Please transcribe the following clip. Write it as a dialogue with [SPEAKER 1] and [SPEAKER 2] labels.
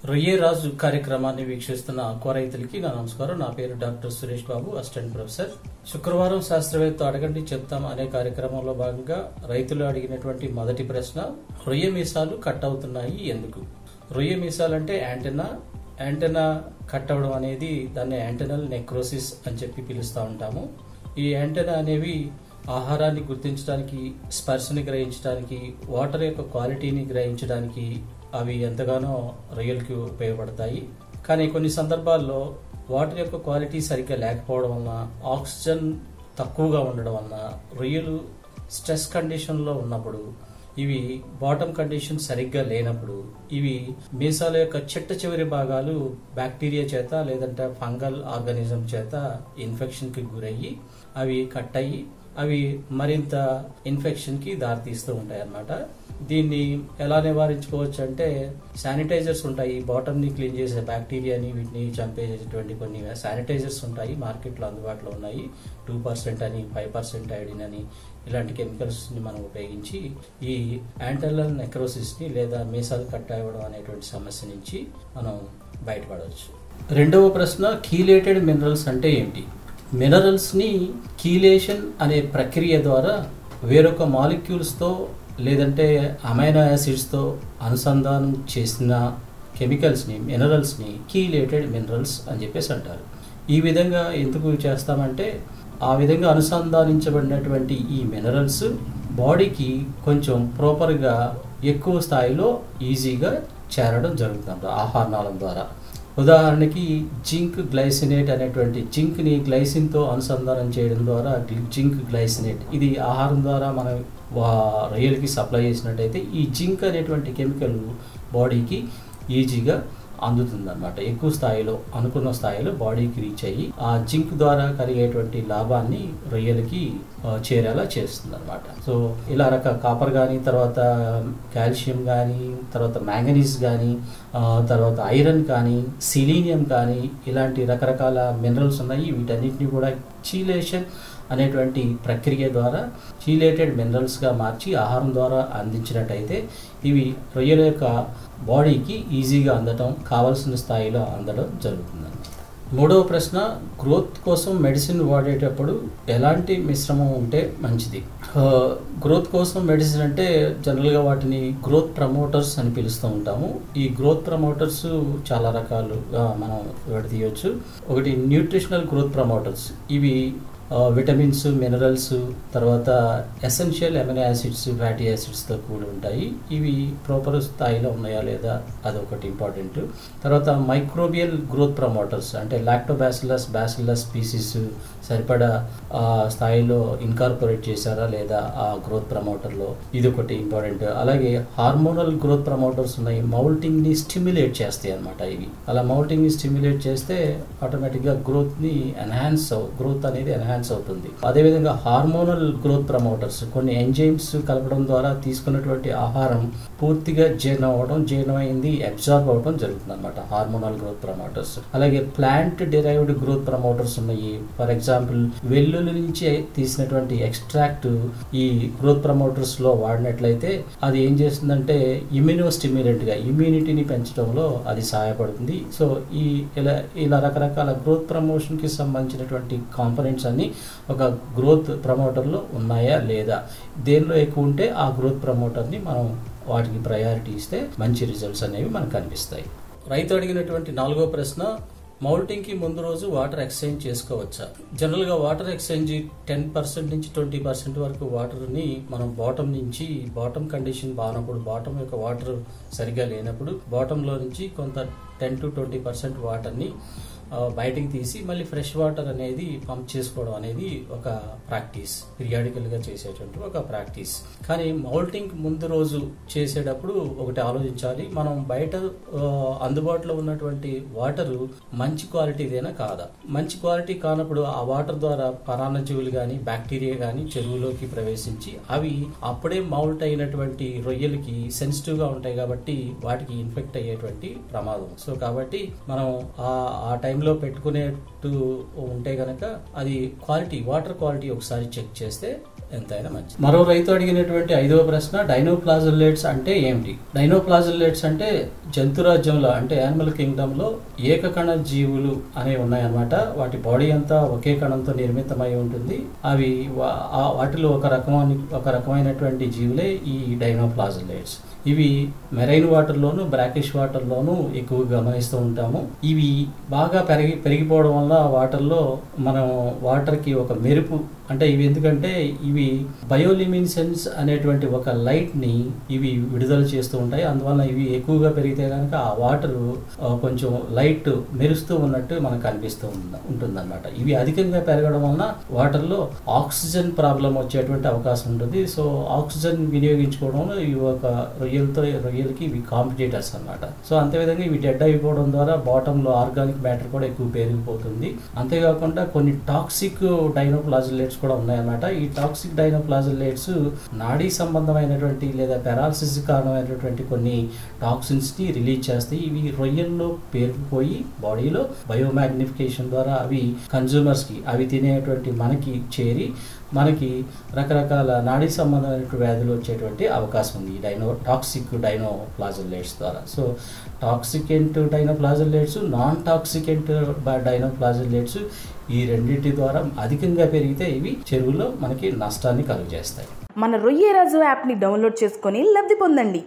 [SPEAKER 1] రొయ్యే రాజు కార్యక్రమాన్ని వీక్షిస్తున్న ఆక్వా రైతులకి నా నమస్కారం. నా పేరు doctor Suresh Babu, assistant professor. శుక్రవారం శాస్త్రవేత్త అడగండి చెప్తాం అనే కార్యక్రమంలో భాగంగా రైతులు అడిగినటువంటి మొదటి ప్రశ్న, రొయ్య మీసాలు కట్ అవుతున్నాయి ఎందుకు? రొయ్య మీసాలు అంటే యాంటెనా కట్ అవడం అనేది దాన్ని యాంటెనల్ నెక్రోసిస్ అని చెప్పి పిలుస్తూ ఉంటాము. ఈ యాంటెనా అనేవి ఆహారాన్ని గుర్తించడానికి, స్పర్శని గ్రహించడానికి, వాటర్ యొక్క క్వాలిటీని గ్రహించడానికి అవి ఎంతగానో రొయ్యలకి ఉపయోగపడతాయి. కానీ కొన్ని సందర్భాల్లో వాటర్ యొక్క క్వాలిటీ సరిగ్గా లేకపోవడం వలన, ఆక్సిజన్ తక్కువగా ఉండడం వలన రొయ్యలు స్ట్రెస్ కండిషన్లో ఉన్నప్పుడు, ఇవి బాటమ్ కండిషన్ సరిగ్గా లేనప్పుడు ఇవి మీసాల యొక్క చిట్ట చివరి భాగాలు బ్యాక్టీరియా చేత లేదంటే ఫంగల్ ఆర్గానిజం చేత ఇన్ఫెక్షన్ కి గురయ్యి అవి కట్ అయ్యి అవి మరింత ఇన్ఫెక్షన్ కి దారితీస్తూ ఉంటాయి అన్నమాట. దీన్ని ఎలా నివారించుకోవచ్చు అంటే, శానిటైజర్స్ ఉంటాయి, బాటమ్ ని క్లీన్ చేసే బ్యాక్టీరియాని వీటిని చంపేసేటువంటి కొన్ని శానిటైజర్స్ ఉంటాయి, మార్కెట్లో అందుబాటులో ఉన్నాయి. 2% అని, 5% ఐడిన్ అని ఇలాంటి కెమికల్స్ ని మనం ఉపయోగించి ఈ యాంటెనల్ నెక్రోసిస్ ని లేదా మీసాలు కట్ అవ్వడం అనేటువంటి సమస్య నుంచి మనం బయటపడవచ్చు. రెండవ ప్రశ్న, కీలేటెడ్ మినరల్స్ అంటే ఏంటి? మినరల్స్ ని కీలేషన్ అనే ప్రక్రియ ద్వారా వేరొక మాలిక్యూల్స్ తో లేదంటే అమైనో యాసిడ్స్ తో అనుసంధానం చేసిన కెమికల్స్ ని, మినరల్స్ ని కీలేటెడ్ మినరల్స్ అని చెప్పేసి అంటారు. ఈ విధంగా ఎందుకు చేస్తామంటే, ఆ విధంగా అనుసంధానించబడినటువంటి ఈ మినరల్స్ బాడీకి కొంచెం ప్రాపర్గా ఎక్కువ స్థాయిలో ఈజీగా చేరడం జరుగుతుంది ఆహారనాళం ద్వారా. ఉదాహరణకి జింక్ గ్లైసినేట్ అనేటువంటి జింక్ ని గ్లైసిన్ తో అనుసంధానం చేయడం ద్వారా జింక్ గ్లైసినేట్ ఇది ఆహారం ద్వారా మనం రొయ్యలకి సప్లై చేసినట్టయితే ఈ జింక్ అనేటువంటి కెమికల్ బాడీకి ఈజీగా అందుతుంది అనమాట. ఎక్కువ స్థాయిలో, అనుకున్న స్థాయిలో బాడీకి రీచ్ అయ్యి ఆ జింక్ ద్వారా కలిగేటువంటి లాభాన్ని రొయ్యలకి చేరేలా చేస్తుంది అనమాట. సో ఇలా కాపర్ కానీ, తర్వాత కాల్షియం కానీ, తర్వాత మ్యాంగనీస్ కానీ, తర్వాత ఐరన్ కానీ, సిలీనియం కానీ, ఇలాంటి రకరకాల మినరల్స్ ఉన్నాయి. వీటన్నిటిని కూడా చీలేషన్ అనేటువంటి ప్రక్రియ ద్వారా చీలేటెడ్ మినరల్స్గా మార్చి ఆహారం ద్వారా అందించినట్టయితే ఇవి రొయ్యల యొక్క బాడీకి ఈజీగా అందడం, కావాల్సిన స్థాయిలో అందడం జరుగుతుంది. మూడవ ప్రశ్న, గ్రోత్ కోసం మెడిసిన్ వాడేటప్పుడు ఎలాంటి మిశ్రమం ఉంటే మంచిది? గ్రోత్ కోసం మెడిసిన్ అంటే జనరల్గా వాటిని గ్రోత్ ప్రమోటర్స్ అని పిలుస్తూ ఉంటాము. ఈ గ్రోత్ ప్రమోటర్స్ చాలా రకాలుగా మనం విడదీయవచ్చు. ఒకటి న్యూట్రిషనల్ గ్రోత్ ప్రమోటర్స్. ఇవి విటమిన్స్, మినరల్స్, తర్వాత ఎసెన్షియల్ అమినో యాసిడ్స్, ఫ్యాటీ యాసిడ్స్తో కూడి ఉంటాయి. ఇవి ప్రాపర్ స్థాయిలో ఉన్నాయా లేదా అదొకటి ఇంపార్టెంట్. తర్వాత మైక్రోబియల్ గ్రోత్ ప్రమోటర్స్ అంటే లాక్టోబాసిల్లస్, బాసిల్లస్ స్పీసీస్ సరిపడా స్థాయిలో ఇన్కార్పొరేట్ చేశారా లేదా ఆ గ్రోత్ ప్రమోటర్లో, ఇది ఒకటి ఇంపార్టెంట్. అలాగే హార్మోనల్ గ్రోత్ ప్రమోటర్స్ ఉన్నాయి, మౌల్టింగ్ని స్టిమ్యులేట్ చేస్తాయి అన్నమాట. ఇవి అలా మౌల్టింగ్ని స్టిమ్యులేట్ చేస్తే ఆటోమేటిక్గా గ్రోత్ అనేది ఎన్హాన్స్ అవుతుంది. అదేవిధంగా హార్మోనల్ గ్రోత్ ప్రమోటర్స్ కొన్ని ఎంజైమ్స్ కలపడం ద్వారా తీసుకున్నటువంటి ఆహారం పూర్తిగా జీర్ణమైంది అబ్జార్బ్ అవడం జరుగుతుంది అనమాట, హార్మోనల్ గ్రోత్ ప్రమోటర్స్. అలాగే ప్లాంట్ డిరైవ్డ్ గ్రోత్ ప్రమోటర్స్ ఉన్నాయి. ఫర్ ఎగ్జాంపుల్ వెల్లుల్లి నుంచి తీసినటువంటి ఎక్స్ట్రాక్ట్ ఈ గ్రోత్ ప్రమోటర్స్ లో వాడినట్లయితే అది ఏం చేస్తుందంటే ఇమ్యూనో స్టిమ్యులెంట్ గా ఇమ్యూనిటీని పెంచడంలో అది సహాయపడుతుంది. సో ఇలా రకరకాల గ్రోత్ ప్రమోషన్ కి సంబంధించినటువంటి కాంపోనెంట్స్ అన్ని ఒక గ్రోత్ ప్రమోటర్లో ఉన్నాయా లేదా, దేనిలో ఎక్కువ ఉంటే ఆ గ్రోత్ ప్రమోటర్ని మనం వాటికి ప్రయారిటీ ఇస్తే మంచి రిజల్ట్స్ అనేవి మనకు కనిపిస్తాయి. రైతు అడిగినటువంటి నాలుగో ప్రశ్న, మౌల్టింగ్ కి ముందు రోజు వాటర్ ఎక్స్చేంజ్ చేసుకోవచ్చా? జనరల్ గా వాటర్ ఎక్స్చేంజ్ 10% నుంచి 20% వరకు వాటర్ ని మనం బాటమ్ కండిషన్ బాగున్నప్పుడు, బాటమ్ యొక్క వాటర్ సరిగ్గా లేనప్పుడు బాటమ్ లో నుంచి కొంత 10 to 20% వాటర్ ని బయటికి తీసి మళ్ళీ ఫ్రెష్ వాటర్ అనేది పంప్ చేసుకోవడం అనేది ఒక ప్రాక్టీస్, పీరియాడికల్ గా చేసేటువంటి ఒక ప్రాక్టీస్. కానీ మౌల్టింగ్ ముందు రోజు చేసేటప్పుడు ఒకటి ఆలోచించాలి, మనం బయట అందుబాటులో ఉన్నటువంటి వాటర్ మంచి క్వాలిటీదేనా కాదా. మంచి క్వాలిటీ కానప్పుడు ఆ వాటర్ ద్వారా పరాన్నజీవులు కానీ, బ్యాక్టీరియా కానీ చెరువులోకి ప్రవేశించి అవి అప్పుడే మౌల్ట్ అయినటువంటి రొయ్యలకి సెన్సిటివ్ గా ఉంటాయి కాబట్టి వాటికి ఇన్ఫెక్ట్ అయ్యేటువంటి ప్రమాదం. సో కాబట్టి మనం ఆ టైంలో పెట్టుకునేట్టు ఉంటే గనక అది వాటర్ క్వాలిటీ ఒకసారి చెక్ చేస్తే ఎంతైనా మంచిది. మరో రైతు అడిగినటువంటి 5వ ప్రశ్న, డైనోప్లాజులేట్స్ అంటే ఏమిటి? డైనోప్లాజులేట్స్ అంటే జంతురాజ్యంలో అంటే యానిమల్ కింగ్డమ్ లో ఏకకణ జీవులు అనేవి ఉన్నాయన్నమాట. వాటి బాడీ అంతా ఒకే కణంతో నిర్మితమై ఉంటుంది. అవి వాటిలో ఒక రకమైనటువంటి జీవులే ఈ డైనోప్లాజులేట్స్. ఇవి మెరైన్ వాటర్లోను బ్రాకిష్ వాటర్లోను ఎక్కువగా గమనిస్తూ ఉంటాము. ఇవి బాగా పెరిగిపోవడం వల్ల వాటర్లో మనం వాటర్కి ఒక మెరుపు అంటే ఇవి ఎందుకంటే ఇవి బయోలిమినెసెన్స్ అనేటువంటి ఒక లైట్ని ఇవి విడుదల చేస్తూ ఉంటాయి. అందువల్ల ఇవి ఎక్కువగా పెరిగితే కనుక ఆ వాటర్ కొంచెం లైట్ మెరుస్తూ ఉన్నట్టు మనకు అనిపిస్తూ ఉంటుందన్నమాట. ఇవి అధికంగా పెరగడం వలన వాటర్లో ఆక్సిజన్ ప్రాబ్లం వచ్చేటువంటి అవకాశం ఉంటుంది. సో ఆక్సిజన్ వినియోగించుకోవడంలో ఇవి ఒక రొయ్యలకి ఇవి కాంపిటేటర్స్ అన్నమాట. సో అంతేవిధంగా ఇవి డెడ్ అయిపోవడం ద్వారా బాటంలో ఆర్గానిక్ మ్యాటర్ కూడా ఎక్కువ పెరిగిపోతుంది. అంతేకాకుండా కొన్ని టాక్సిక్ డైనోప్లాజులేట్స్ కూడా ఉన్నాయన్నమాట. ఈ టాక్సిక్ డైనోప్లాజులేట్స్ నాడీ సంబంధమైనటువంటి లేదా పెరాలసిస్ కారణమైనటువంటి కొన్ని టాక్సిన్స్ ని రిలీజ్ చేస్తాయి. ఇవి రొయ్యల్లో పేరుకుపోయి బాడీలో బయోమాగ్నిఫికేషన్ ద్వారా అవి కన్జ్యూమర్స్ కి అవి తినేటువంటి మనకి చేరి మనకి రకరకాల నాడీ సంబంధమైన వ్యాధులు వచ్చేటువంటి అవకాశం ఉంది టాక్సిక్ డైనోప్లాజులేట్స్ ద్వారా. సో టాక్సికెంట్ డైనోప్లాజులేట్స్, నాన్ టాక్సికెంట్ డైనోప్లాజులేట్స్ ఈ రెండింటి ద్వారా అధికంగా పెరిగితే ఇవి చెరువులో మనకి నష్టాన్ని కలుగజేస్తాయి.
[SPEAKER 2] మన రొయ్యరాజు యాప్ని డౌన్లోడ్ చేసుకొని లబ్ధి పొందండి.